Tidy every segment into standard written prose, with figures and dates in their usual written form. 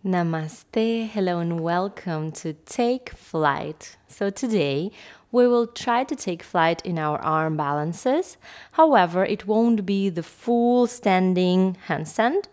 Namaste, hello and welcome to Take Flight. So today we will try to take flight in our arm balances. However, it won't be the full standing handstand,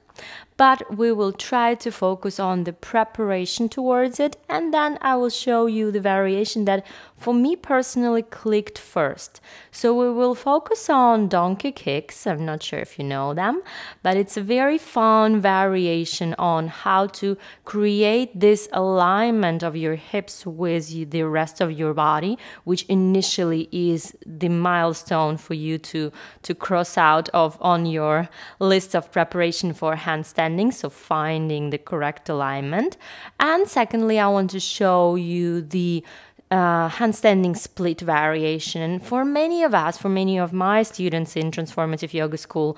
but we will try to focus on the preparation towards it, and then I will show you the variation that for me personally clicked first. So we will focus on donkey kicks. I'm not sure if you know them, but it's a very fun variation on how to create this alignment of your hips with the rest of your body, which initially is the milestone for you to cross out of on your list of preparation for handstanding, so finding the correct alignment. And secondly, I want to show you the handstanding split variation. For many of us, for many of my students in Transformative Yoga School,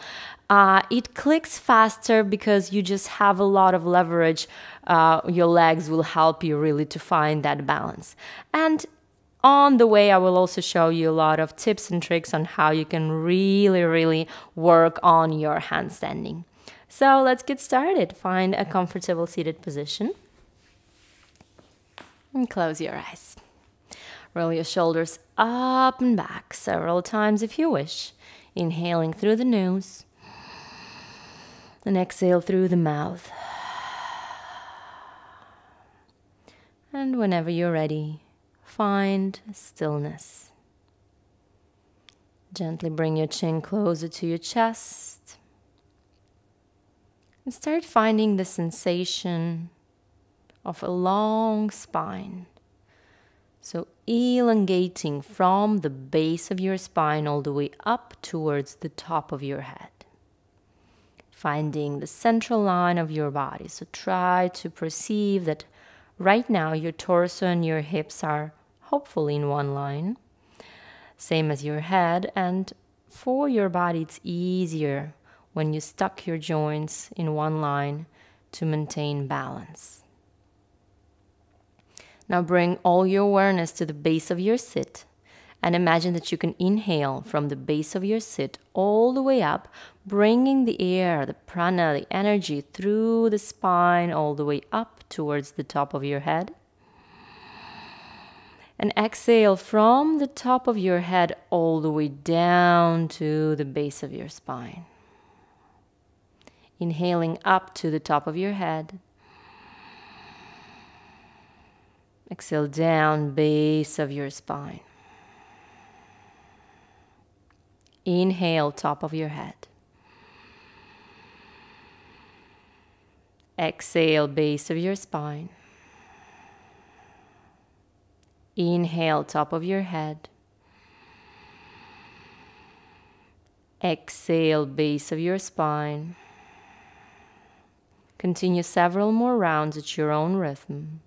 it clicks faster because you just have a lot of leverage. Your legs will help you really to find that balance. And on the way, I will also show you a lot of tips and tricks on how you can really work on your handstanding. So let's get started. Find a comfortable seated position and close your eyes. Roll your shoulders up and back several times if you wish. Inhaling through the nose and exhale through the mouth. And whenever you're ready, find stillness. Gently bring your chin closer to your chest and start finding the sensation of a long spine. So elongating from the base of your spine all the way up towards the top of your head. Finding the central line of your body. So try to perceive that right now your torso and your hips are hopefully in one line. Same as your head. And for your body it's easier when you stuck your joints in one line to maintain balance. Now bring all your awareness to the base of your sit and imagine that you can inhale from the base of your sit all the way up, bringing the air, the prana, the energy through the spine all the way up towards the top of your head. And exhale from the top of your head all the way down to the base of your spine. Inhaling up to the top of your head. Exhale down, base of your spine. Inhale, top of your head. Exhale, base of your spine. Inhale, top of your head. Exhale, base of your spine. Continue several more rounds at your own rhythm.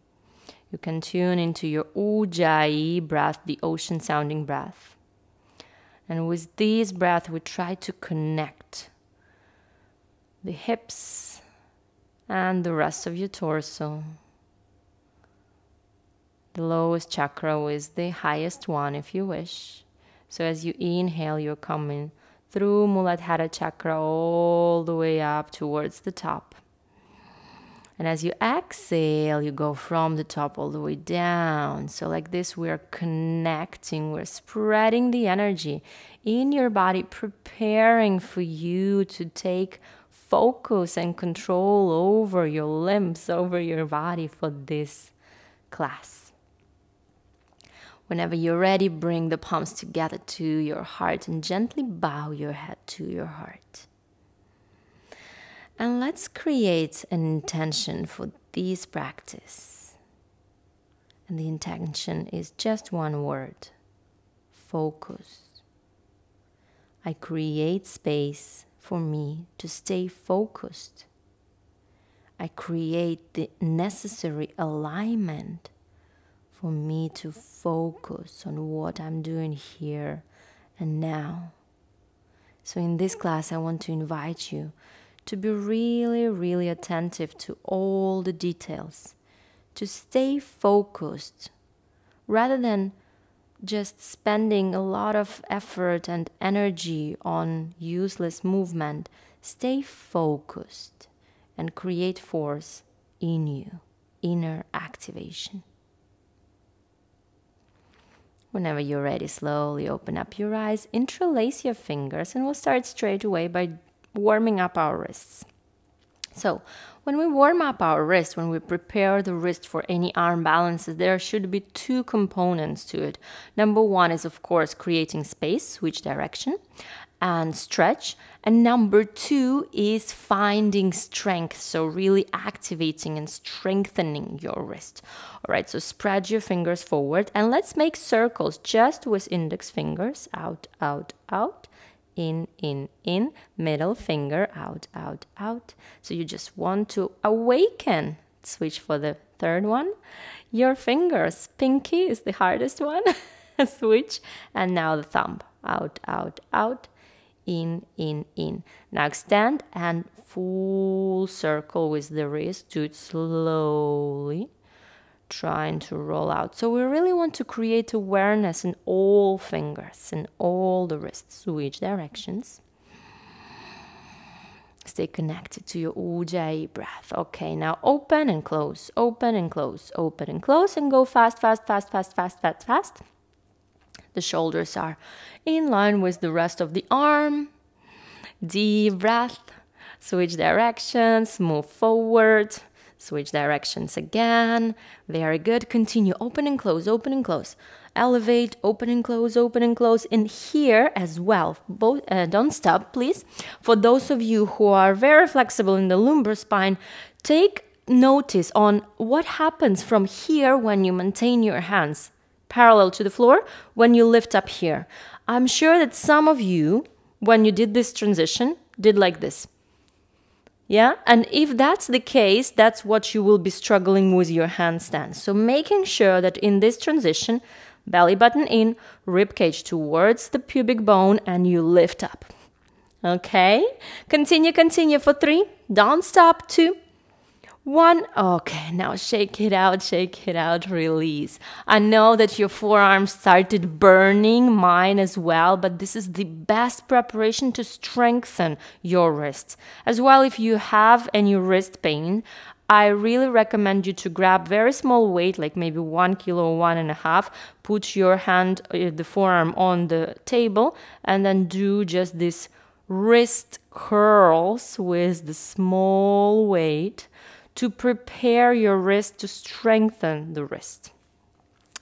You can tune into your Ujjayi breath, the ocean sounding breath. And with this breath, we try to connect the hips and the rest of your torso. The lowest chakra with the highest one, if you wish. So as you inhale, you're coming through Muladhara chakra all the way up towards the top. And as you exhale, you go from the top all the way down. So like this, we're connecting, we're spreading the energy in your body, preparing for you to take focus and control over your limbs, over your body for this class. Whenever you're ready, bring the palms together to your heart and gently bow your head to your heart. And let's create an intention for this practice. And the intention is just one word: focus. I create space for me to stay focused. I create the necessary alignment for me to focus on what I'm doing here and now. So in this class, I want to invite you to be really attentive to all the details, to stay focused, rather than just spending a lot of effort and energy on useless movement. Stay focused and create force in you, inner activation. Whenever you're ready, slowly open up your eyes, interlace your fingers, and we'll start straight away by warming up our wrists. So, when we warm up our wrist, when we prepare the wrist for any arm balances, there should be two components to it. Number one is, of course, creating space, switch direction, and stretch. And number two is finding strength, so really activating and strengthening your wrist. All right, so spread your fingers forward and let's make circles just with index fingers. Out, out, out. In, middle finger, out, out, out. So you just want to awaken. Switch for the third one. Your fingers, pinky is the hardest one. Switch. And now the thumb, out, out, out. In. Now extend and full circle with the wrist. Do it slowly. Trying to roll out. So we really want to create awareness in all fingers, in all the wrists. Switch directions. Stay connected to your Ujjayi breath. Okay, now open and close, open and close, open and close, and go fast, fast, fast, fast, fast, fast, fast. The shoulders are in line with the rest of the arm. Deep breath. Switch directions, move forward. Switch directions again. Very good. Continue. Open and close, open and close. Elevate, open and close, open and close. And here as well, both don't stop, please. For those of you who are very flexible in the lumbar spine, take notice on what happens from here when you maintain your hands parallel to the floor when you lift up here. I'm sure that some of you, when you did this transition, did like this. Yeah, and if that's the case, that's what you will be struggling with your handstand. So making sure that in this transition, belly button in, rib cage towards the pubic bone, and you lift up. Okay, continue for 3, don't stop, 2, 1. Okay, now shake it out, release. I know that your forearms started burning, mine as well, but this is the best preparation to strengthen your wrists. As well, if you have any wrist pain, I really recommend you to grab very small weight, like maybe 1 kilo or 1.5, put your hand, the forearm on the table, and then do just this wrist curls with the small weight to prepare your wrist to strengthen the wrist.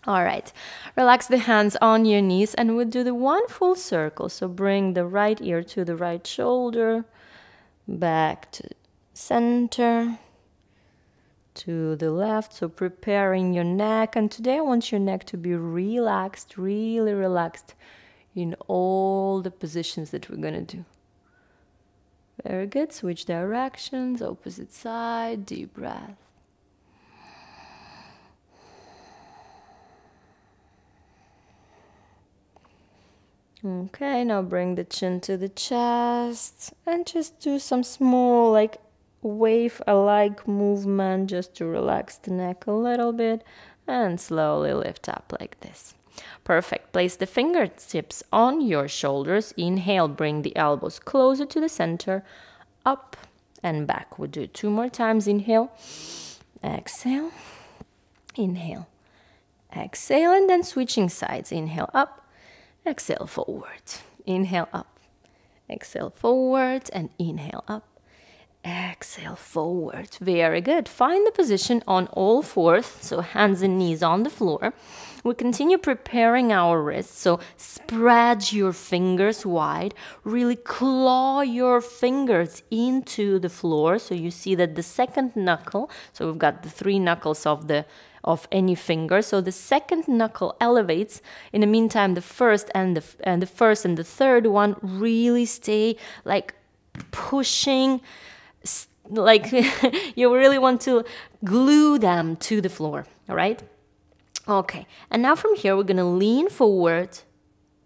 All right, relax the hands on your knees and we'll do the one full circle. So bring the right ear to the right shoulder, back to center, to the left. So preparing your neck. And today I want your neck to be relaxed, really relaxed in all the positions that we're gonna do. Very good. Switch directions, opposite side, deep breath. Okay, now bring the chin to the chest and just do some small like wave-alike movement just to relax the neck a little bit and slowly lift up like this. Perfect. Place the fingertips on your shoulders. Inhale, bring the elbows closer to the center, up and back. We'll do it 2 more times. Inhale, exhale, inhale, exhale, and then switching sides. Inhale up, exhale forward. Inhale up, exhale forward, and inhale up. Exhale forward. Very good. Find the position on all fours, so hands and knees on the floor. We continue preparing our wrists, so spread your fingers wide. Really claw your fingers into the floor, so you see that the second knuckle, so we've got the 3 knuckles of any finger, so the second knuckle elevates. In the meantime, the first and the third one really stay like pushing, like you really want to glue them to the floor. All right. Okay, and now from here we're gonna lean forward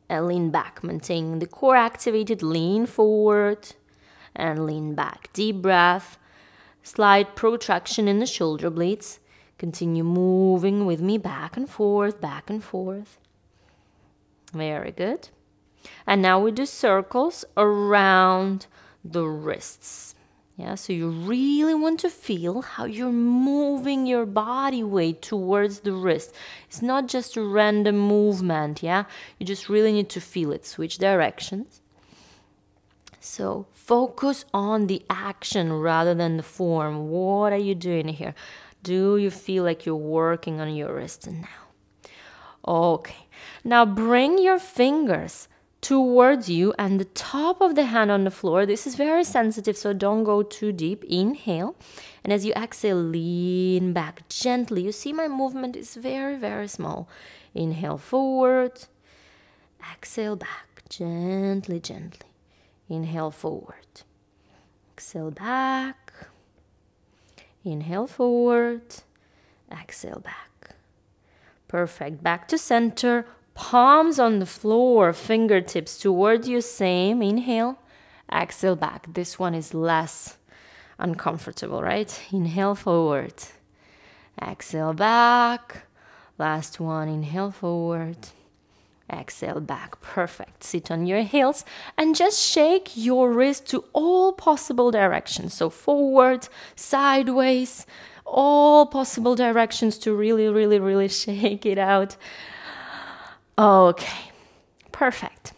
and lean back, maintaining the core activated. Lean forward and lean back. Deep breath, slight protraction in the shoulder blades. Continue moving with me back and forth, back and forth. Very good. And now we do circles around the wrists. Yeah, so you really want to feel how you're moving your body weight towards the wrist. It's not just a random movement, yeah? You just really need to feel it. Switch directions. So focus on the action rather than the form. What are you doing here? Do you feel like you're working on your wrists now? Okay, now bring your fingers towards you and the top of the hand on the floor. This is very sensitive, so don't go too deep. Inhale, and as you exhale, lean back gently. You see my movement is very, very small. Inhale forward, exhale back, gently, gently. Inhale forward, exhale back, inhale forward, exhale back. Perfect. Back to center. Palms on the floor, fingertips towards you, same. Inhale, exhale back. This one is less uncomfortable, right? Inhale forward, exhale back. Last one, inhale forward, exhale back. Perfect. Sit on your heels and just shake your wrist to all possible directions. So forward, sideways, all possible directions to really, really, really shake it out. Okay, perfect.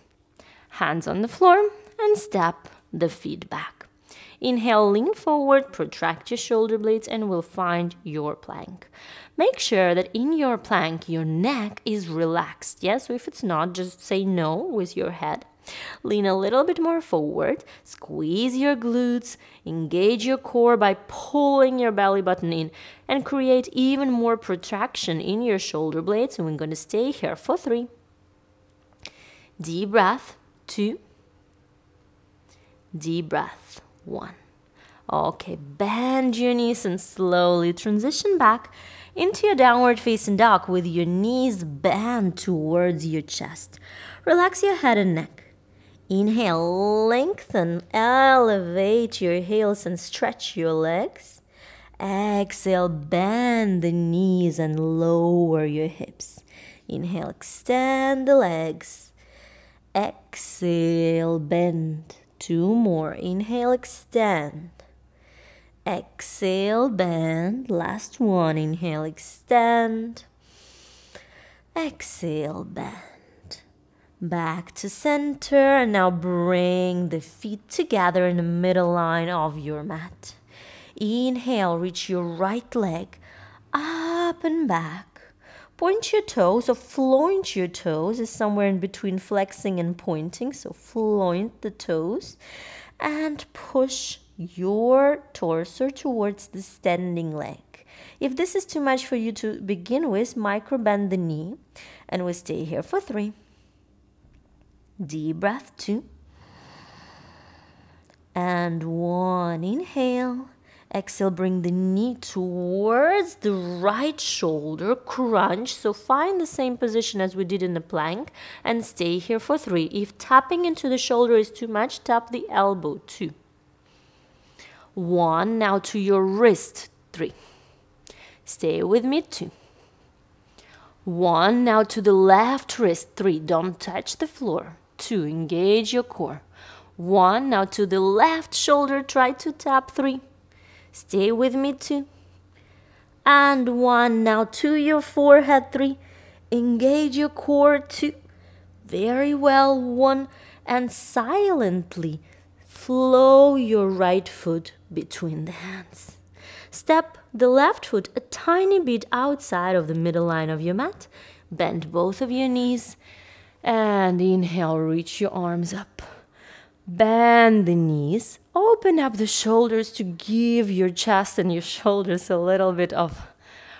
Hands on the floor and step the feet back. Inhale, lean forward, protract your shoulder blades, and we'll find your plank. Make sure that in your plank, your neck is relaxed. Yes, so if it's not, just say no with your head. Lean a little bit more forward, squeeze your glutes, engage your core by pulling your belly button in, and create even more protraction in your shoulder blades. And we're going to stay here for 3. Deep breath, 2. Deep breath, 1. Okay, bend your knees and slowly transition back into your downward facing dog with your knees bent towards your chest. Relax your head and neck. Inhale, lengthen, elevate your heels and stretch your legs. Exhale, bend the knees and lower your hips. Inhale, extend the legs. Exhale, bend. 2 more. Inhale, extend. Exhale, bend. Last one. Inhale, extend. Exhale, bend. Back to center, and now bring the feet together in the middle line of your mat. Inhale, reach your right leg up and back. Point your toes or floint your toes is somewhere in between flexing and pointing, so floint the toes and push your torso towards the standing leg. If this is too much for you to begin with, micro bend the knee, and we stay here for 3. Deep breath, 2. And 1. Inhale. Exhale, bring the knee towards the right shoulder, crunch. So find the same position as we did in the plank and stay here for 3. If tapping into the shoulder is too much, tap the elbow, 2. 1. Now to your wrist, 3. Stay with me, 2. 1. Now to the left wrist, 3. Don't touch the floor. 2. Engage your core. 1. Now to the left shoulder, try to tap 3. Stay with me, 2. And 1. Now to your forehead, 3. Engage your core, 2. Very well, 1. And silently flow your right foot between the hands. Step the left foot a tiny bit outside of the middle line of your mat. Bend both of your knees. And inhale, reach your arms up. Bend the knees. Open up the shoulders to give your chest and your shoulders a little bit of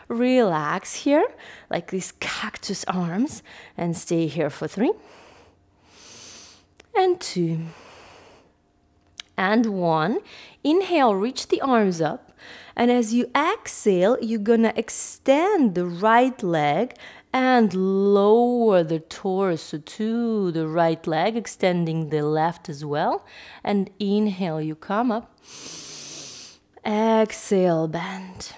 relax here, like these cactus arms. And stay here for 3. And 2. And 1. Inhale, reach the arms up. And as you exhale, you're gonna extend the right leg and lower the torso to the right leg, extending the left as well. And inhale, you come up. Exhale, bend.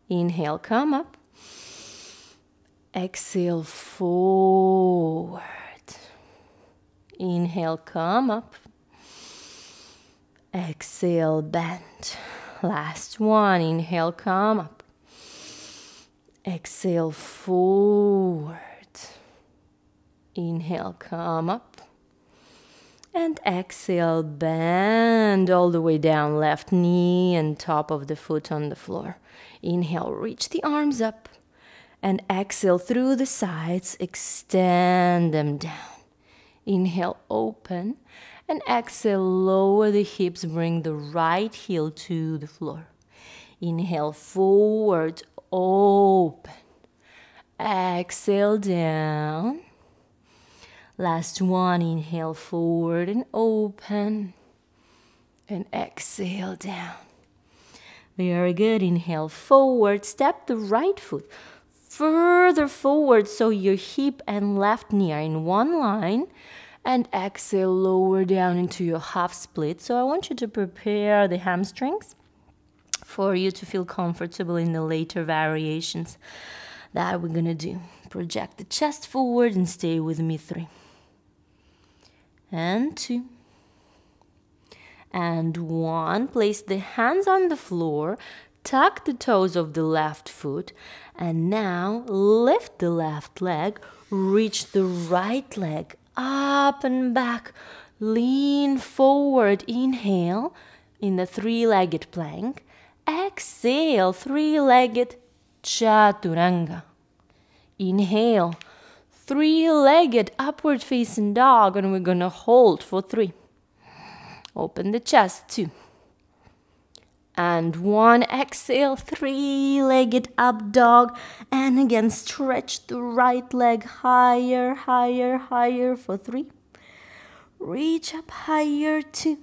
Inhale, come up. Exhale, forward. Inhale, come up. Exhale, bend. Last one. Inhale, come up. Exhale, forward. Inhale, come up. And exhale, bend all the way down. Left knee and top of the foot on the floor. Inhale, reach the arms up. And exhale through the sides. Extend them down. Inhale, open. And exhale, lower the hips. Bring the right heel to the floor. Inhale, forward, open. Exhale, down. Last one. Inhale, forward and open. And exhale, down. Very good. Inhale, forward. Step the right foot further forward so your hip and left knee are in one line. And exhale, lower down into your half split. So I want you to prepare the hamstrings for you to feel comfortable in the later variations that we're going to do. Project the chest forward and stay with me. 3. And 2. And 1. Place the hands on the floor. Tuck the toes of the left foot. And now lift the left leg. Reach the right leg up and back. Lean forward. Inhale in the 3-legged plank. Exhale, 3-legged chaturanga. Inhale, 3-legged upward facing dog, and we're going to hold for 3. Open the chest, 2. And 1, exhale, 3-legged up dog. And again, stretch the right leg higher, higher, higher for 3. Reach up higher, 2.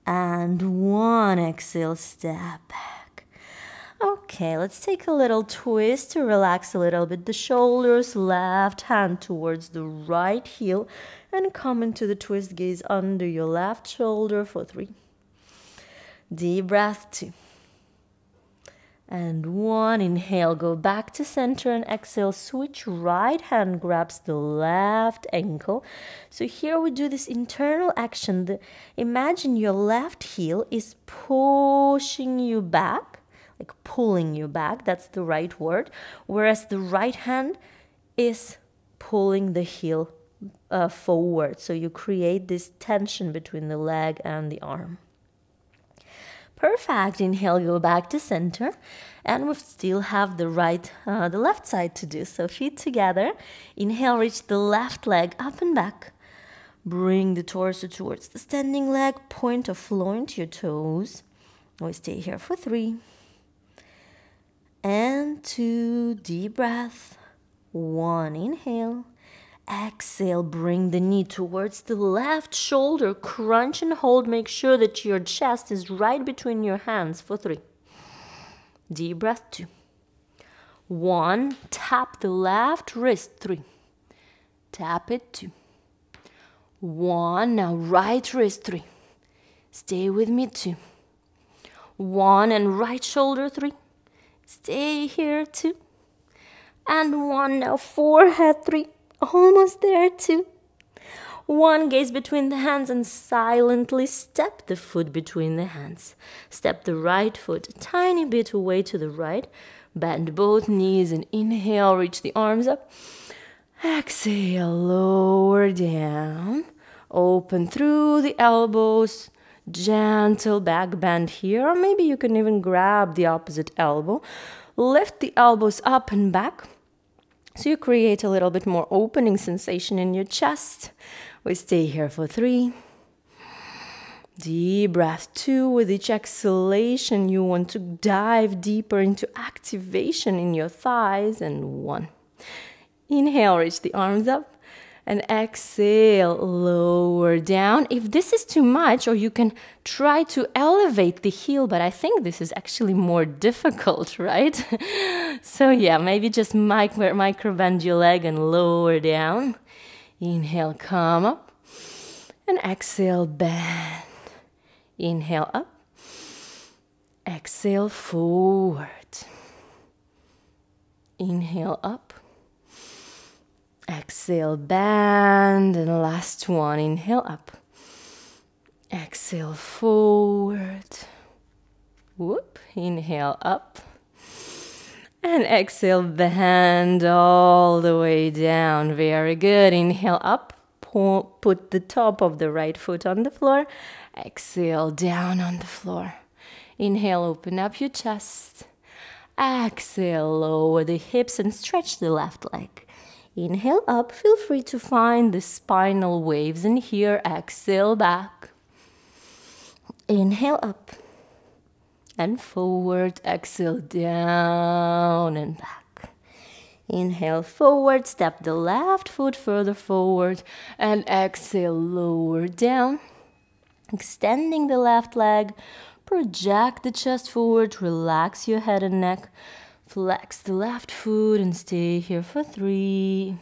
And 1, exhale, step back. Okay, let's take a little twist to relax a little bit the shoulders. Left hand towards the right heel. And come into the twist gaze under your left shoulder for 3. Deep breath, 2. And 1, inhale, go back to center and exhale, switch. Right hand grabs the left ankle. So here we do this internal action. Imagine your left heel is pushing you back, like pulling you back, that's the right word. Whereas the right hand is pulling the heel forward. So you create this tension between the leg and the arm. Perfect. Inhale, go back to center. And we still have the left side to do. So feet together. Inhale, reach the left leg up and back. Bring the torso towards the standing leg. Point of floor into your toes. We stay here for 3. And 2, deep breath. 1, inhale. Exhale, bring the knee towards the left shoulder. Crunch and hold. Make sure that your chest is right between your hands for 3. Deep breath, 2. 1, tap the left wrist, 3. Tap it, 2. 1, now right wrist, 3. Stay with me, 2. 1 and right shoulder, 3. Stay here, 2. And 1, now forehead, 3. Almost there, 2. 1, gaze between the hands and silently step the foot between the hands. Step the right foot a tiny bit away to the right. Bend both knees and inhale, reach the arms up. Exhale, lower down. Open through the elbows. Gentle back bend here. Or maybe you can even grab the opposite elbow. Lift the elbows up and back. So you create a little bit more opening sensation in your chest. We stay here for 3. Deep breath, 2. With each exhalation, you want to dive deeper into activation in your thighs. And 1. Inhale, reach the arms up. And exhale, lower down. If this is too much, or you can try to elevate the heel, but I think this is actually more difficult, right? So yeah, maybe just micro bend your leg and lower down. Inhale, come up. And exhale, bend. Inhale, up. Exhale, forward. Inhale, up. Exhale, bend, and last one, inhale up. Exhale forward. Whoop. Inhale up. And exhale, bend all the way down. Very good. Inhale up. Put the top of the right foot on the floor. Exhale, down on the floor. Inhale, open up your chest. Exhale, lower the hips and stretch the left leg. Inhale up. Feel free to find the spinal waves in here. Exhale back. Inhale up and forward. Exhale down and back. Inhale forward. Step the left foot further forward and exhale lower down. Extending the left leg. Project the chest forward. Relax your head and neck. Flex the left foot and stay here for 3.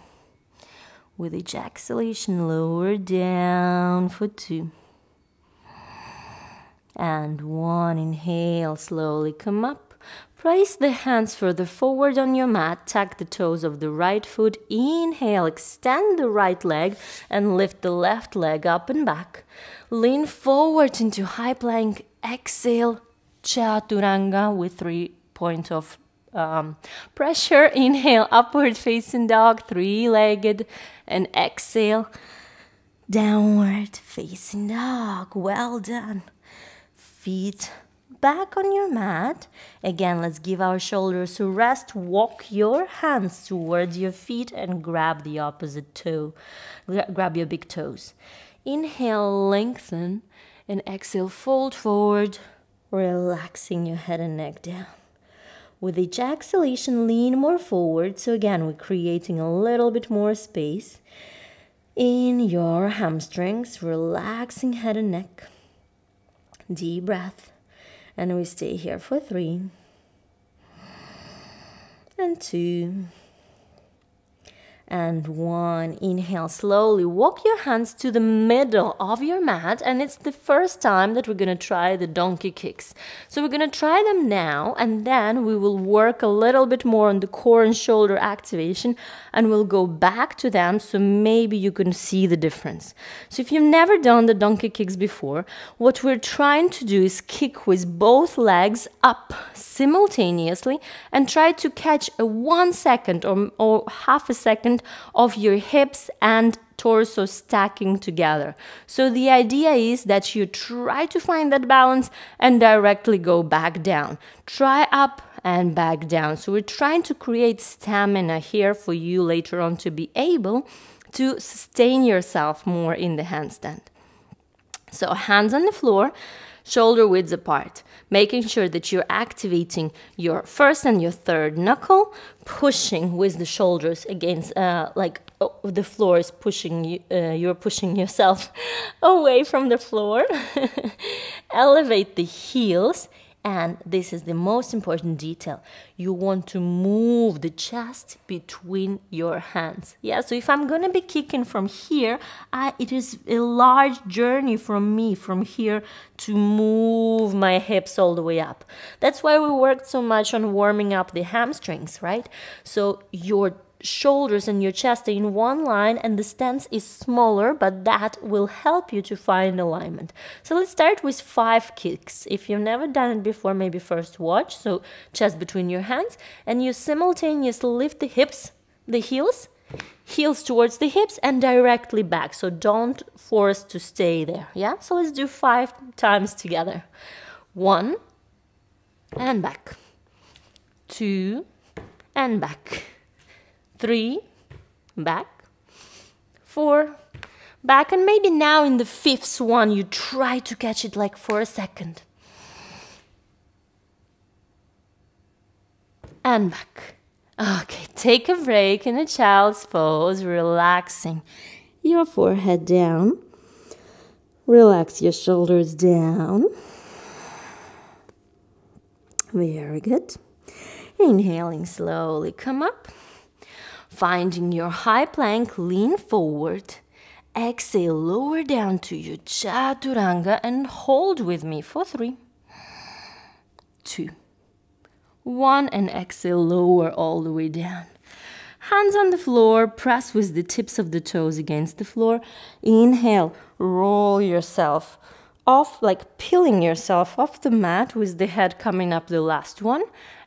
With each exhalation, lower down for 2. And 1. Inhale, slowly come up. Place the hands further forward on your mat. Tuck the toes of the right foot. Inhale, extend the right leg and lift the left leg up and back. Lean forward into high plank. Exhale, Chaturanga with 3 points of pressure. Inhale, upward facing dog, 3-legged. And exhale, downward facing dog. Well done. Feet back on your mat. Again, let's give our shoulders a rest. Walk your hands towards your feet and grab the opposite toe. Grab your big toes. Inhale, lengthen, and exhale, fold forward, relaxing your head and neck down. With each exhalation, lean more forward. So again, we're creating a little bit more space in your hamstrings, relaxing head and neck. Deep breath. And we stay here for 3. And 2. And 1. Inhale slowly. Walk your hands to the middle of your mat. And it's the first time that we're going to try the donkey kicks. So we're going to try them now. And then we will work a little bit more on the core and shoulder activation. And we'll go back to them so maybe you can see the difference. So if you've never done the donkey kicks before, what we're trying to do is kick with both legs up simultaneously and try to catch a 1 second or half a second of your hips and torso stacking together. So the idea is that you try to find that balance and directly go back down. Try up and back down. So we're trying to create stamina here for you later on to be able to sustain yourself more in the handstand. So hands on the floor, shoulder widths apart, making sure that you're activating your first and your third knuckle, pushing with the shoulders against, the floor is pushing you, you're pushing yourself away from the floor. Elevate the heels. And this is the most important detail. You want to move the chest between your hands. Yeah, so if I'm going to be kicking from here, it is a large journey from me from here to move my hips all the way up. That's why we worked so much on warming up the hamstrings, right? So your shoulders and your chest are in one line and the stance is smaller, but that will help you to find alignment. So let's start with 5 kicks. If you've never done it before, maybe first watch. So chest between your hands and you simultaneously lift the hips, the heels towards the hips and directly back. So don't force to stay there. Yeah. So let's do 5 times together. 1 and back. 2 and back. 3, back, 4, back, and maybe now in the 5th one, you try to catch it like for a second. And back. Okay, take a break in a child's pose, relaxing your forehead down. Relax your shoulders down. Very good. Inhaling slowly, come up. Finding your high plank, lean forward. Exhale, lower down to your Chaturanga and hold with me for 3, 2, 1, and exhale, lower all the way down. Hands on the floor, press with the tips of the toes against the floor. Inhale, roll yourself off, like peeling yourself off the mat with the head coming up the last one.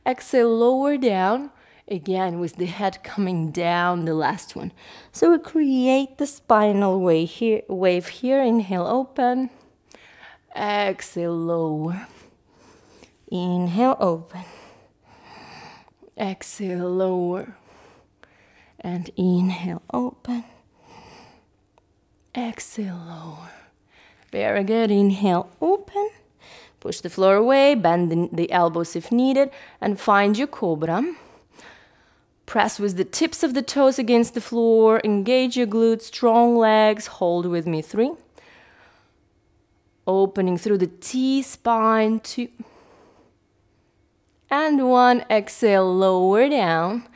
Exhale, lower down, again with the head coming down the last one. So we create the spinal wave here. Inhale, open. Exhale, lower. Inhale, open. Exhale, lower. And inhale, open. Exhale, lower. Very good. Inhale, open. Push the floor away, bend the elbows if needed, and find your cobra. Press with the tips of the toes against the floor. Engage your glutes, strong legs. Hold with me, 3. Opening through the T-spine, 2. And 1. Exhale, lower down.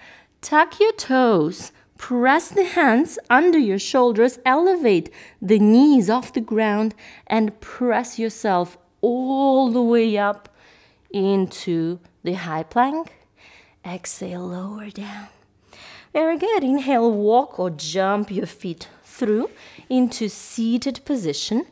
Tuck your toes. Press the hands under your shoulders, elevate the knees off the ground, and press yourself all the way up into the high plank. Exhale, lower down. Very good. Inhale, walk or jump your feet through into seated position.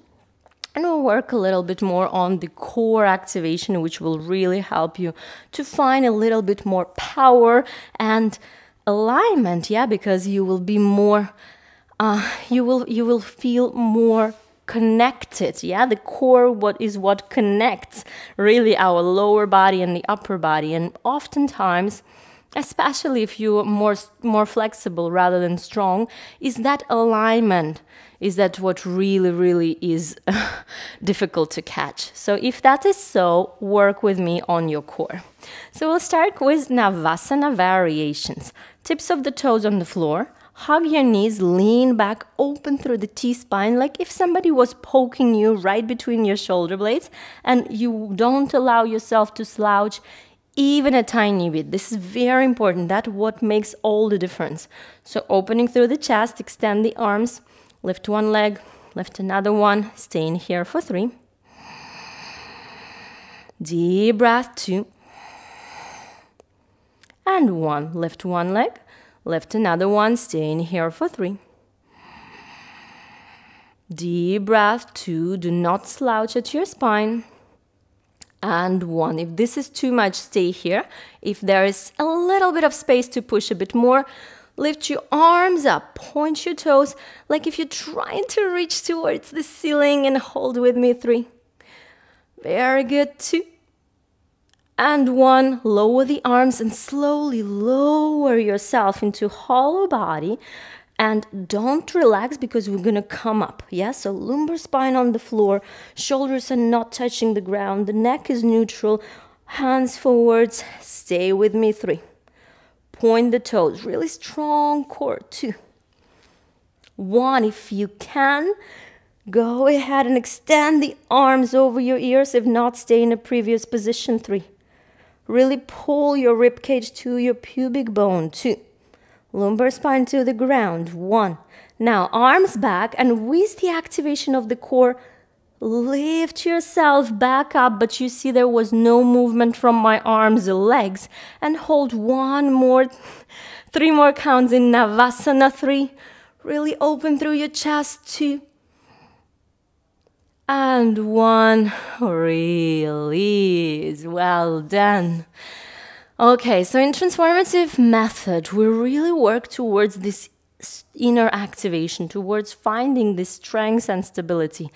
And we'll work a little bit more on the core activation, which will really help you to find a little bit more power and alignment, because you will be more, you will feel more connected, the core what connects really our lower body and the upper body. And oftentimes, especially if you're more flexible rather than strong, is that alignment, is that what really is difficult to catch. So if that is so, work with me on your core. So we'll start with Navasana variations. Tips of the toes on the floor. Hug your knees, lean back, open through the T-spine, like if somebody was poking you right between your shoulder blades, and you don't allow yourself to slouch even a tiny bit. This is very important. That's what makes all the difference. So opening through the chest, extend the arms, lift one leg, lift another one, stay in here for 3. Deep breath, 2. And 1. Lift one leg, lift another one, stay in here for 3. Deep breath, 2. Do not slouch at your spine. And 1. If this is too much, stay here. If there is a little bit of space to push a bit more, lift your arms up, point your toes, like if you're trying to reach towards the ceiling, and hold with me, 3. Very good, 2. And 1, lower the arms and slowly lower yourself into hollow body. And don't relax because we're going to come up. So lumbar spine on the floor, shoulders are not touching the ground, the neck is neutral, hands forwards, stay with me, 3. Point the toes, really strong core, 2. 1, if you can, go ahead and extend the arms over your ears. If not, stay in a previous position, 3. Really pull your ribcage to your pubic bone, 2. Lumbar spine to the ground, 1. Now, arms back, and with the activation of the core, lift yourself back up, but you see there was no movement from my arms or legs. And hold 1 more, 3 more counts in Navasana, 3. Really open through your chest, 2. And 1, release. Well done. Okay, so in transformative method, we really work towards this inner activation, towards finding this strength and stability.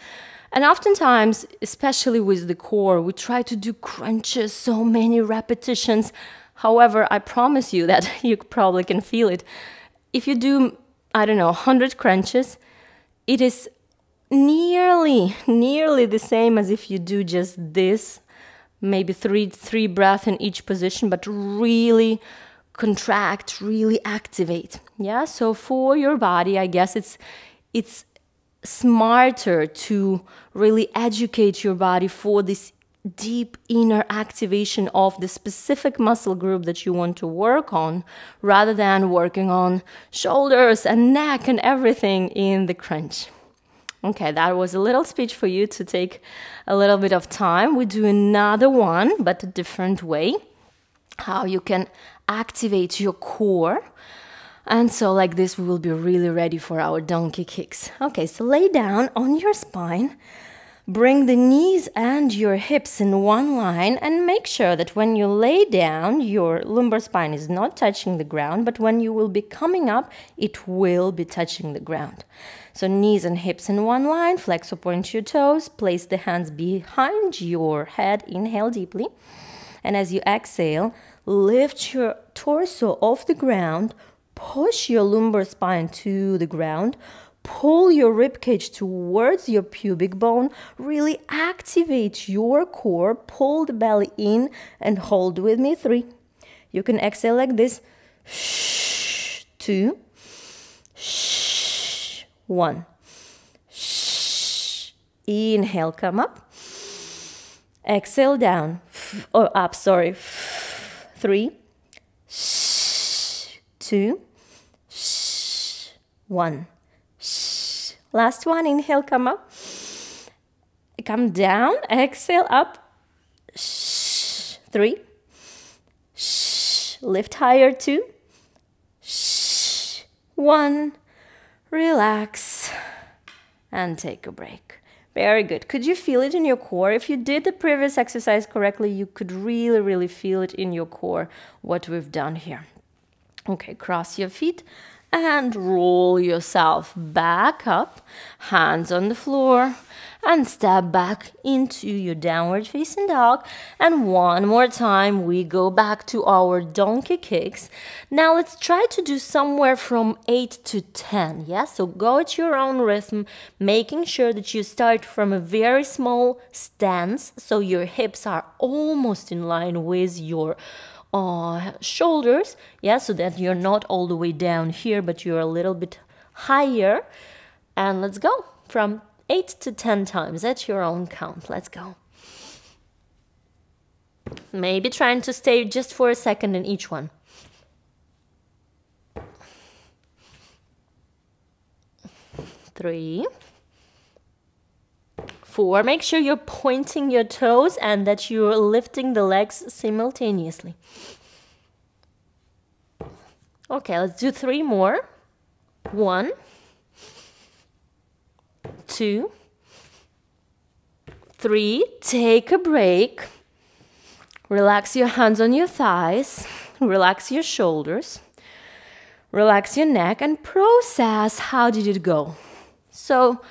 And oftentimes, especially with the core, we try to do crunches, so many repetitions. However, I promise you that you probably can feel it. If you do, 100 crunches, it is nearly the same as if you do just this, maybe three breaths in each position, but really contract, really activate. So for your body, I guess it's smarter to really educate your body for this deep inner activation of the specific muscle group that you want to work on, rather than working on shoulders and neck and everything in the crunch. Okay, that was a little speech for you to take a little bit of time. We do another one, but a different way, how you can activate your core. And so like this, we will be really ready for our donkey kicks. Okay, so lay down on your spine. Bring the knees and your hips in one line and make sure that when you lay down, your lumbar spine is not touching the ground, but when you will be coming up, it will be touching the ground. So knees and hips in one line, flex or point your toes, place the hands behind your head, inhale deeply. And as you exhale, lift your torso off the ground, push your lumbar spine to the ground, pull your ribcage towards your pubic bone, really activate your core, pull the belly in and hold with me. 3. You can exhale like this. 2. 1. Inhale, come up. Exhale down, or up, sorry. 3. 2. 1. Last one, inhale, come up. Come down, exhale, up. 3. Lift higher, 2. 1. Relax and take a break. Very good. Could you feel it in your core? If you did the previous exercise correctly, you could really, really feel it in your core, what we've done here. Okay, cross your feet and roll yourself back up, hands on the floor, and step back into your downward facing dog. And one more time, we go back to our donkey kicks. Now let's try to do somewhere from 8 to 10, yeah? So go at your own rhythm, making sure that you start from a very small stance, so your hips are almost in line with your shoulders, yeah, so that you're not all the way down here, but you're a little bit higher. And let's go from 8 to 10 times at your own count. Let's go. Maybe trying to stay just for a second in each one. 3, 4. Make sure you're pointing your toes and that you're lifting the legs simultaneously. Okay, let's do 3 more. 1, 2, 3. Take a break. Relax your hands on your thighs. Relax your shoulders. Relax your neck and process how did it go. So,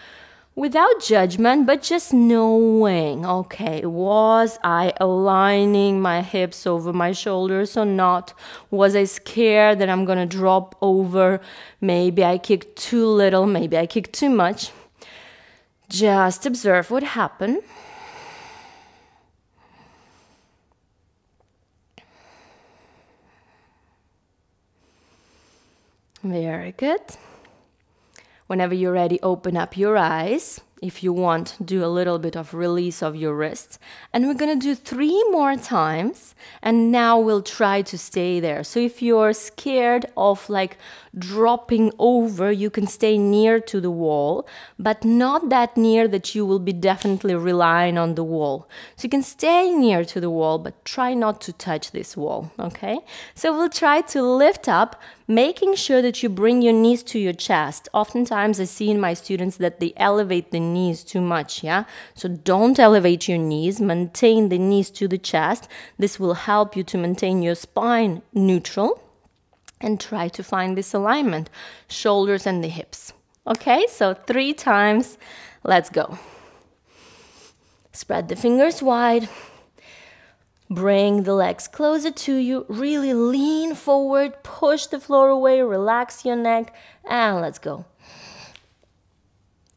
without judgment, but just knowing, okay, was I aligning my hips over my shoulders or not? Was I scared that I'm going to drop over? Maybe I kicked too little, maybe I kicked too much. Just observe what happened. Very good. Whenever you're ready, open up your eyes. If you want, do a little bit of release of your wrists. And we're going to do 3 more times. And now we'll try to stay there. So if you're scared of like dropping over, you can stay near to the wall, but not that near that you will be definitely relying on the wall. So you can stay near to the wall, but try not to touch this wall, okay? So we'll try to lift up, making sure that you bring your knees to your chest. Oftentimes I see in my students that they elevate the knees too much, yeah? So don't elevate your knees, maintain the knees to the chest. This will help you to maintain your spine neutral and try to find this alignment, shoulders and the hips. Okay, so 3 times, let's go. Spread the fingers wide. Bring the legs closer to you, really lean forward, push the floor away, relax your neck, and let's go.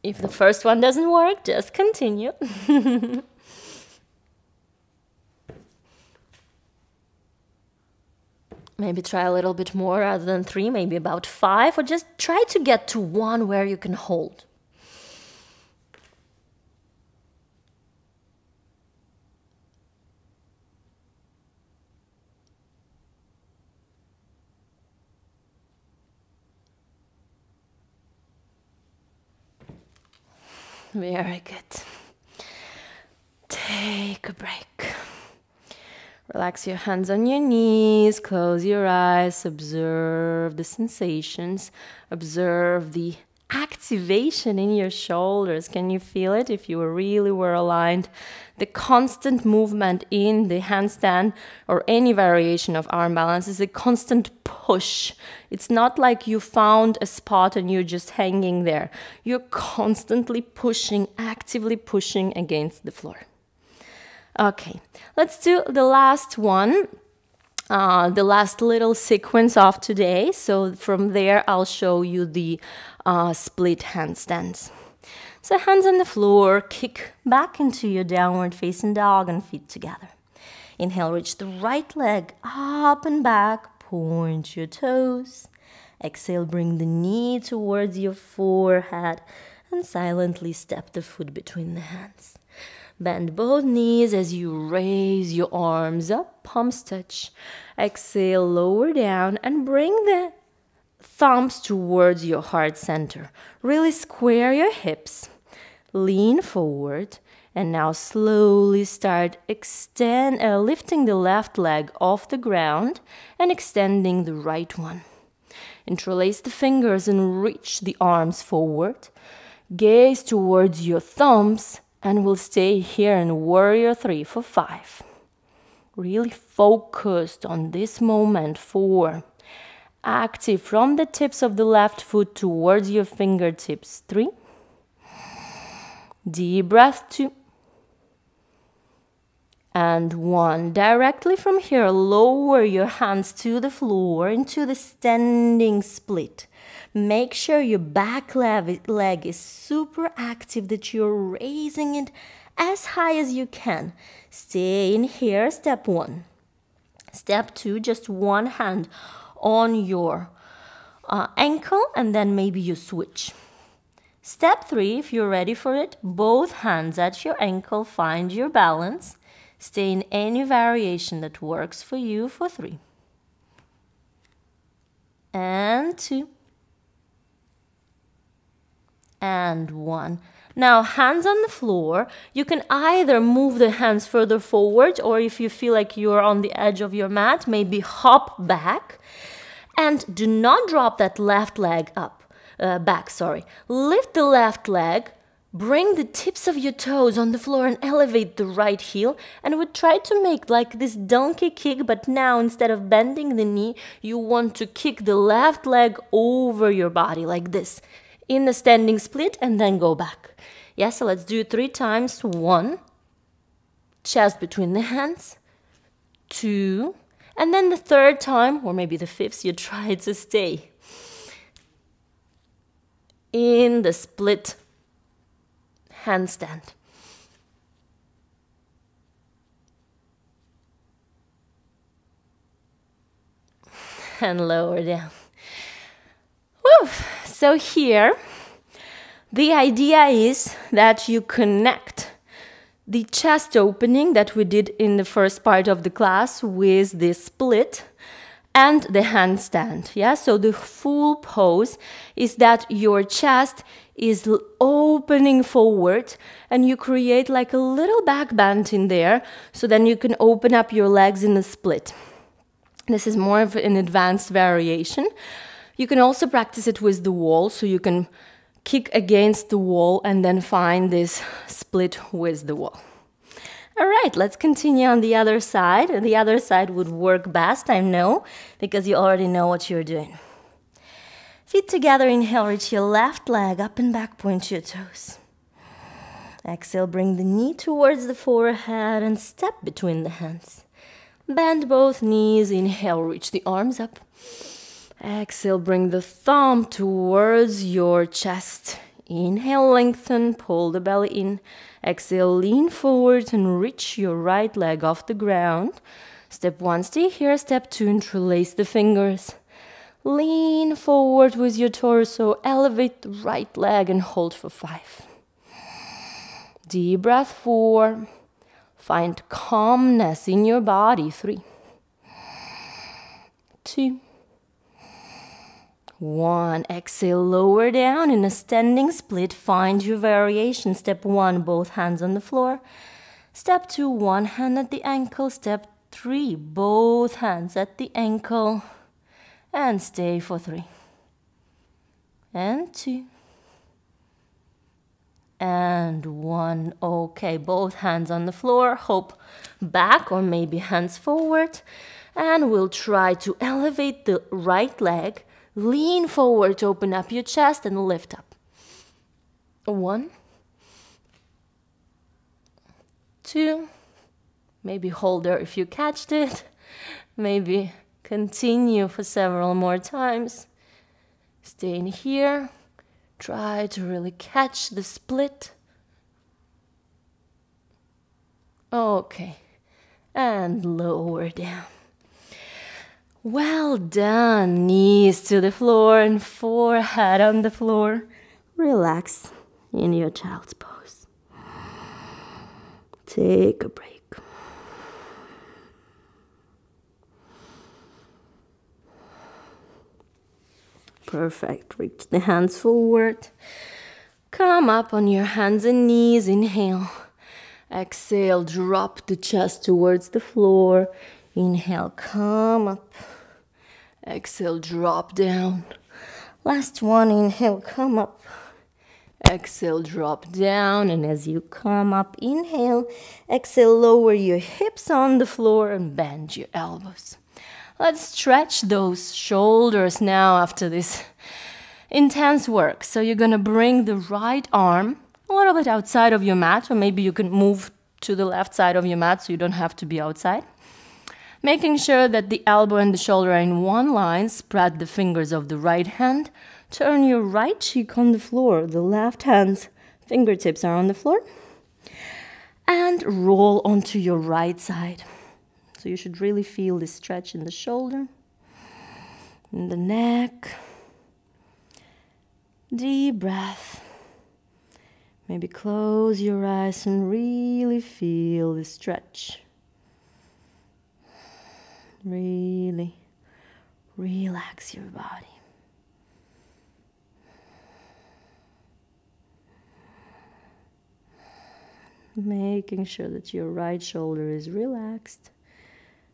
If the first one doesn't work, just continue. Maybe try a little bit more rather than 3, maybe about 5, or just try to get to 1 where you can hold. Very good. Take a break. Relax your hands on your knees, close your eyes, observe the sensations, observe the activation in your shoulders. Can you feel it if you really were aligned? The constant movement in the handstand or any variation of arm balance is a constant push. It's not like you found a spot and you're just hanging there. You're constantly pushing, actively pushing against the floor. Okay, let's do the last one. The last little sequence of today. So from there, I'll show you the split handstands. So hands on the floor, kick back into your downward facing dog and feet together. Inhale, reach the right leg up and back, point your toes. Exhale, bring the knee towards your forehead and silently step the foot between the hands. Bend both knees as you raise your arms up, palms touch. Exhale, lower down and bring the thumbs towards your heart center. Really square your hips, lean forward, and now slowly start lifting the left leg off the ground and extending the right one. Interlace the fingers and reach the arms forward. Gaze towards your thumbs and we'll stay here in Warrior 3 for 5. Really focused on this moment. 4. Active from the tips of the left foot towards your fingertips. 3. Deep breath. 2. And 1. Directly from here, lower your hands to the floor into the standing split. Make sure your back leg is super active, that you're raising it as high as you can. Stay in here, step 1. Step 2, just one hand on your ankle and then maybe you switch. Step 3, if you're ready for it, both hands at your ankle, find your balance. Stay in any variation that works for you for 3. And 2. And 1. Now, hands on the floor. You can either move the hands further forward, or if you feel like you're on the edge of your mat, maybe hop back. And do not drop that left leg back. Lift the left leg, bring the tips of your toes on the floor and elevate the right heel. And we try to make like this donkey kick, but now instead of bending the knee, you want to kick the left leg over your body like this, in the standing split, and then go back. Yeah, so let's do it 3 times. 1, chest between the hands. 2, and then the 3rd time, or maybe the 5th, you try to stay in the split handstand. And lower down. Woo! So here, the idea is that you connect the chest opening that we did in the first part of the class with the split and the handstand. Yeah, so the full pose is that your chest is opening forward and you create like a little back bend in there, so then you can open up your legs in the split. This is more of an advanced variation. You can also practice it with the wall, so you can kick against the wall and then find this split with the wall. All right, let's continue on the other side. And the other side would work best, I know, because you already know what you're doing. Feet together, inhale, reach your left leg up and back, point your toes. Exhale, bring the knee towards the forehead and step between the hands. Bend both knees, inhale, reach the arms up. Exhale, bring the thumb towards your chest. Inhale, lengthen, pull the belly in. Exhale, lean forward and reach your right leg off the ground. Step 1, stay here. Step 2, interlace the fingers. Lean forward with your torso. Elevate the right leg and hold for 5. Deep breath. 4. Find calmness in your body. 3. 2. 1. Exhale, lower down in a standing split. Find your variation. Step 1, both hands on the floor. Step 2, one hand at the ankle. Step 3, both hands at the ankle. And stay for 3. And 2. and 1. Okay, both hands on the floor, hope back or maybe hands forward. And we'll try to elevate the right leg, lean forward, open up your chest and lift up. 1, 2, maybe hold there if you catched it, maybe continue for several more times. Stay in here, try to really catch the split. Okay, and lower down. Well done, knees to the floor and forehead on the floor. Relax in your child's pose. Take a break. Perfect. Reach the hands forward. Come up on your hands and knees. Inhale. Exhale. Drop the chest towards the floor. Inhale. Come up. Exhale. Drop down. Last one. Inhale. Come up. Exhale. Drop down. And as you come up, inhale. Exhale. Lower your hips on the floor and bend your elbows. Let's stretch those shoulders now after this intense work. So you're going to bring the right arm a little bit outside of your mat, or maybe you can move to the left side of your mat so you don't have to be outside. Making sure that the elbow and the shoulder are in one line. Spread the fingers of the right hand. Turn your right cheek on the floor. The left hand's fingertips are on the floor. And roll onto your right side. So you should really feel this stretch in the shoulder, in the neck. Deep breath. Maybe close your eyes and really feel the stretch. Really relax your body. Making sure that your right shoulder is relaxed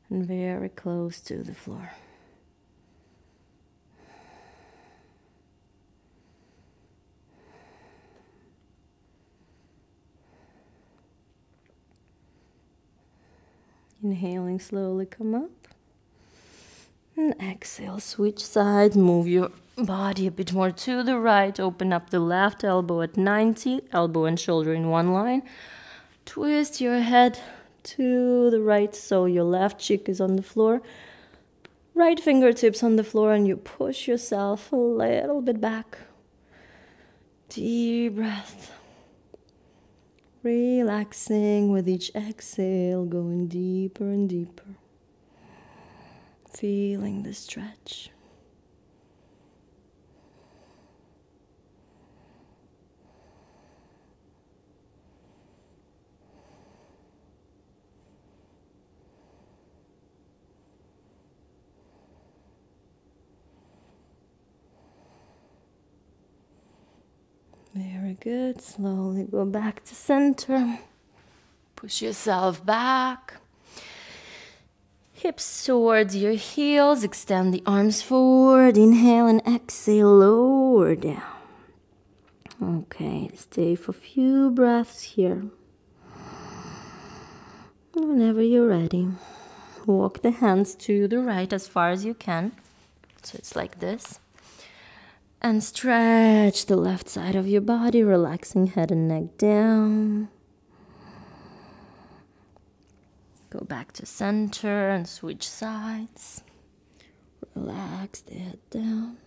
and very close to the floor. Inhaling, slowly come up. And exhale, switch sides, move your body a bit more to the right. Open up the left elbow at 90, elbow and shoulder in one line. Twist your head to the right, so your left cheek is on the floor. Right fingertips on the floor, and you push yourself a little bit back. Deep breath. Relaxing with each exhale, going deeper and deeper. Feeling the stretch. Very good. Slowly go back to center. Push yourself back. Hips towards your heels. Extend the arms forward. Inhale and exhale. Lower down. Okay, stay for a few breaths here. Whenever you're ready, walk the hands to the right as far as you can. So it's like this. And stretch the left side of your body, relaxing head and neck down. Go back to center and switch sides. Relax the head down.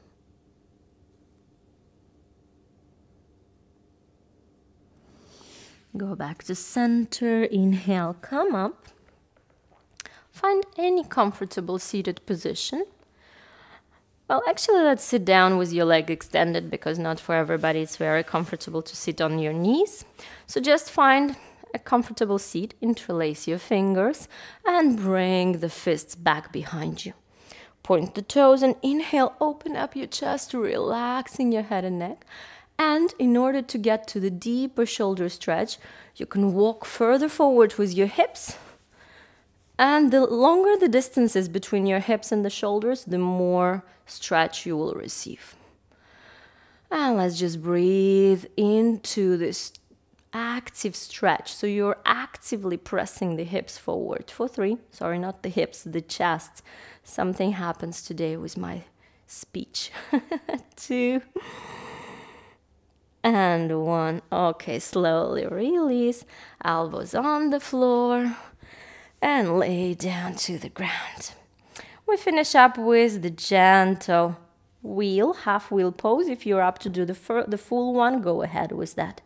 Go back to center. Inhale, come up. Find any comfortable seated position. Well, actually, let's sit down with your leg extended, because not for everybody it's very comfortable to sit on your knees. So just find a comfortable seat, interlace your fingers, and bring the fists back behind you. Point the toes and inhale, open up your chest, relaxing your head and neck. And in order to get to the deeper shoulder stretch, you can walk further forward with your hips. And the longer the distance is between your hips and the shoulders, the more stretch you will receive. And let's just breathe into this active stretch. So you're actively pressing the hips forward. For 3, sorry, not the hips, the chest. Something happens today with my speech. 2 and 1. Okay, slowly release. Elbows on the floor and lay down to the ground. We finish up with the gentle wheel, half wheel pose. If you're up to do the full one, go ahead with that.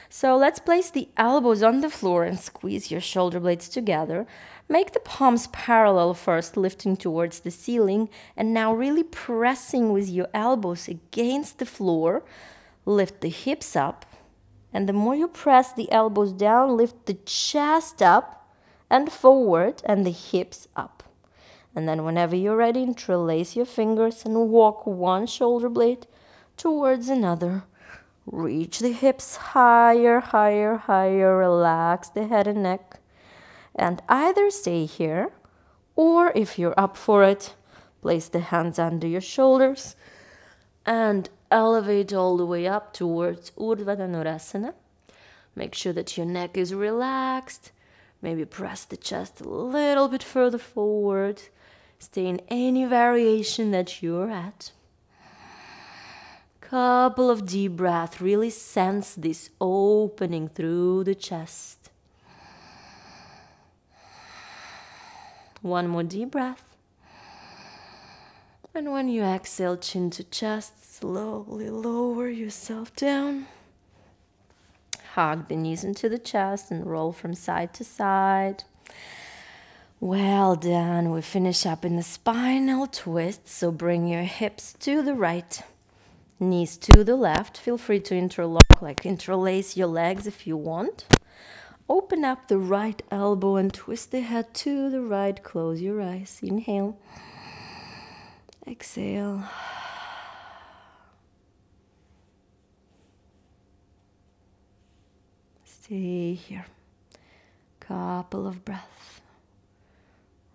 So let's place the elbows on the floor and squeeze your shoulder blades together. Make the palms parallel first, lifting towards the ceiling, and now really pressing with your elbows against the floor. Lift the hips up, and the more you press the elbows down, lift the chest up and forward and the hips up. And then whenever you're ready, interlace your fingers and walk one shoulder blade towards another. Reach the hips higher, higher, higher. Relax the head and neck. And either stay here, or if you're up for it, place the hands under your shoulders and elevate all the way up towards Urdhva Dhanurasana. Make sure that your neck is relaxed. Maybe press the chest a little bit further forward. Stay in any variation that you're at. Couple of deep breaths. Really sense this opening through the chest. One more deep breath. And when you exhale, chin to chest, slowly lower yourself down. Hug the knees into the chest and roll from side to side. Well done. We finish up in the spinal twist. So bring your hips to the right, knees to the left. Feel free to interlock, like interlace your legs if you want. Open up the right elbow and twist the head to the right. Close your eyes. Inhale. Exhale. Stay here. Couple of breaths.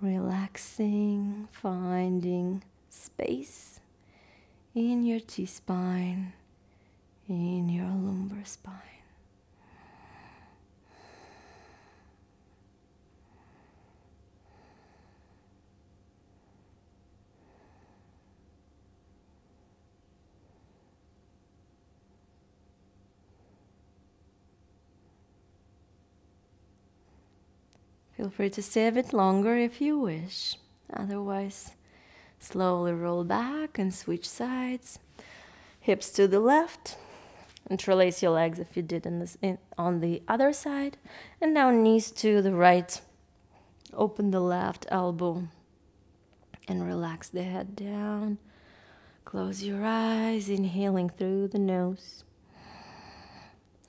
Relaxing, finding space in your T-spine, in your lumbar spine. Feel free to stay a bit longer if you wish. Otherwise, slowly roll back and switch sides. Hips to the left. Interlace your legs if you did on the other side. And now knees to the right. Open the left elbow and relax the head down. Close your eyes, inhaling through the nose.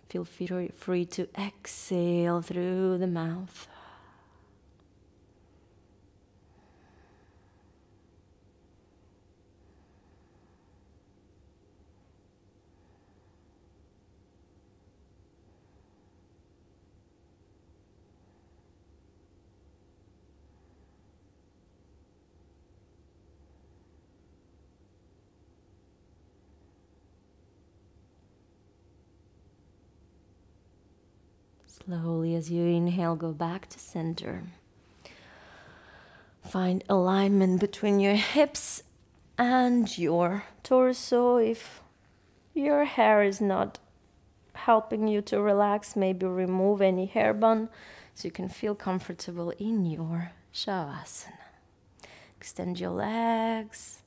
Feel free to exhale through the mouth. Slowly, as you inhale, go back to center. Find alignment between your hips and your torso. If your hair is not helping you to relax, maybe remove any hair bun so you can feel comfortable in your Shavasana. Extend your legs.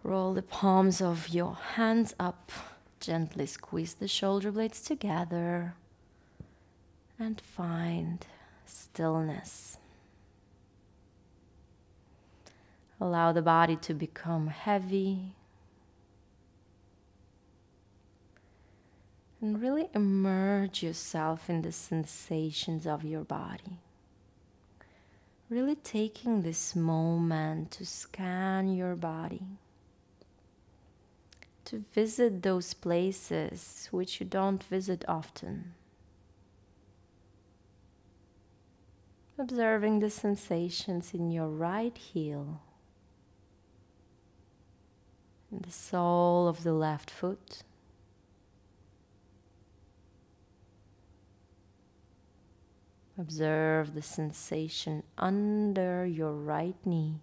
Roll the palms of your hands up. Gently squeeze the shoulder blades together. And find stillness. Allow the body to become heavy. And really immerse yourself in the sensations of your body. Really taking this moment to scan your body. To visit those places which you don't visit often. Observing the sensations in your right heel, in the sole of the left foot, Observe the sensation under your right knee.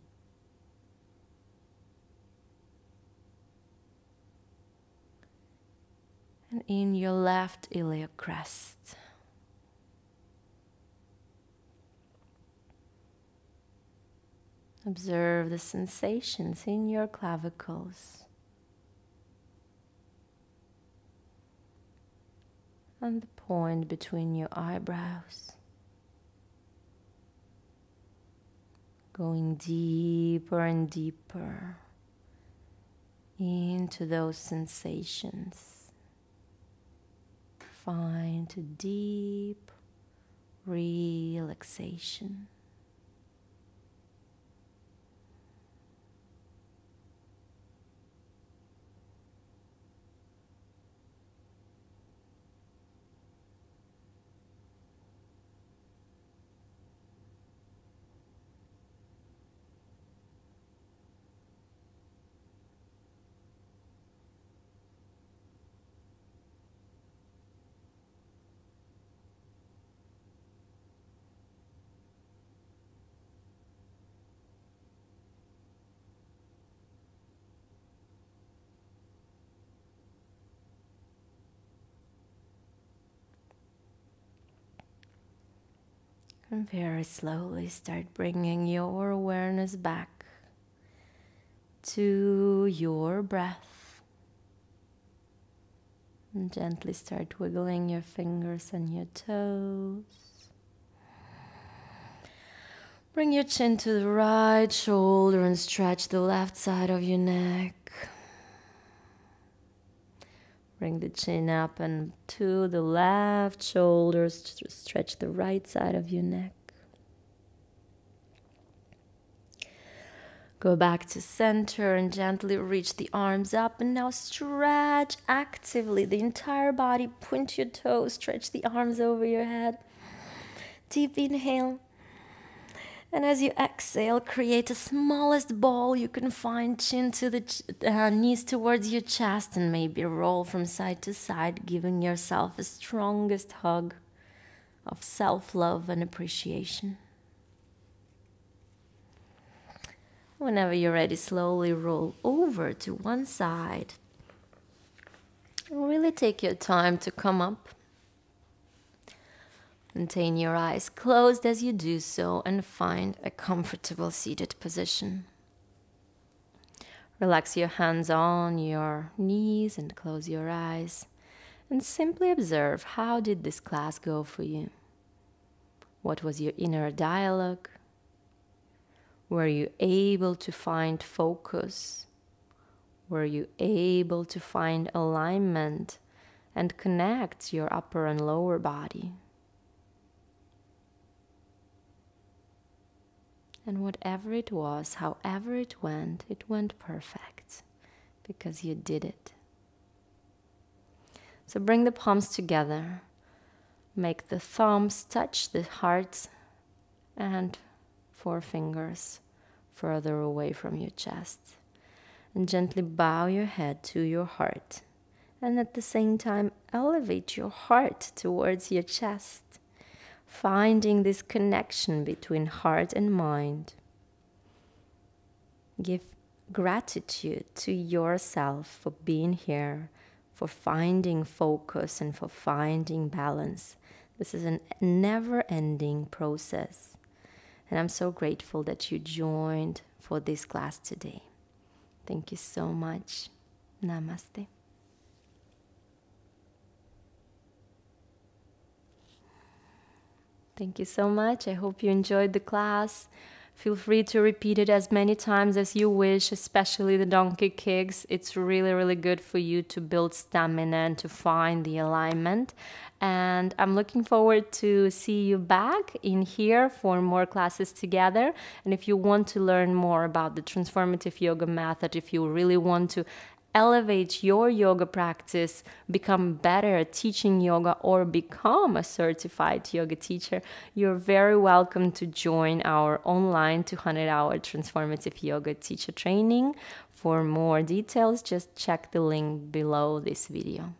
And in your left iliac crest. Observe the sensations in your clavicles and the point between your eyebrows. Going deeper and deeper into those sensations. Find a deep relaxation. And very slowly start bringing your awareness back to your breath. And gently start wiggling your fingers and your toes. Bring your chin to the right shoulder and stretch the left side of your neck. Bring the chin up and to the left shoulder, stretch the right side of your neck. Go back to center and gently reach the arms up, and now stretch actively the entire body. Point your toes, stretch the arms over your head. Deep inhale. And as you exhale, create the smallest ball you can find, chin to the knees towards your chest, and maybe roll from side to side, giving yourself the strongest hug of self-love and appreciation. Whenever you're ready, slowly roll over to one side. And really take your time to come up. Maintain your eyes closed as you do so and find a comfortable seated position. Relax your hands on your knees and close your eyes. And simply observe, how did this class go for you? What was your inner dialogue? Were you able to find focus? Were you able to find alignment and connect your upper and lower body? And whatever it was, however it went perfect because you did it. So bring the palms together. Make the thumbs touch the heart and forefingers further away from your chest. And gently bow your head to your heart. And at the same time, elevate your heart towards your chest. Finding this connection between heart and mind. Give gratitude to yourself for being here, for finding focus and for finding balance. This is a never-ending process. And I'm so grateful that you joined for this class today. Thank you so much. Namaste. Thank you so much. I hope you enjoyed the class. Feel free to repeat it as many times as you wish, especially the donkey kicks. It's really, really good for you to build stamina and to find the alignment. And I'm looking forward to see you back in here for more classes together. And if you want to learn more about the transformative yoga method, if you really want to elevate your yoga practice, become better at teaching yoga, or become a certified yoga teacher, you're very welcome to join our online 200-hour transformative yoga teacher training. For more details, just check the link below this video.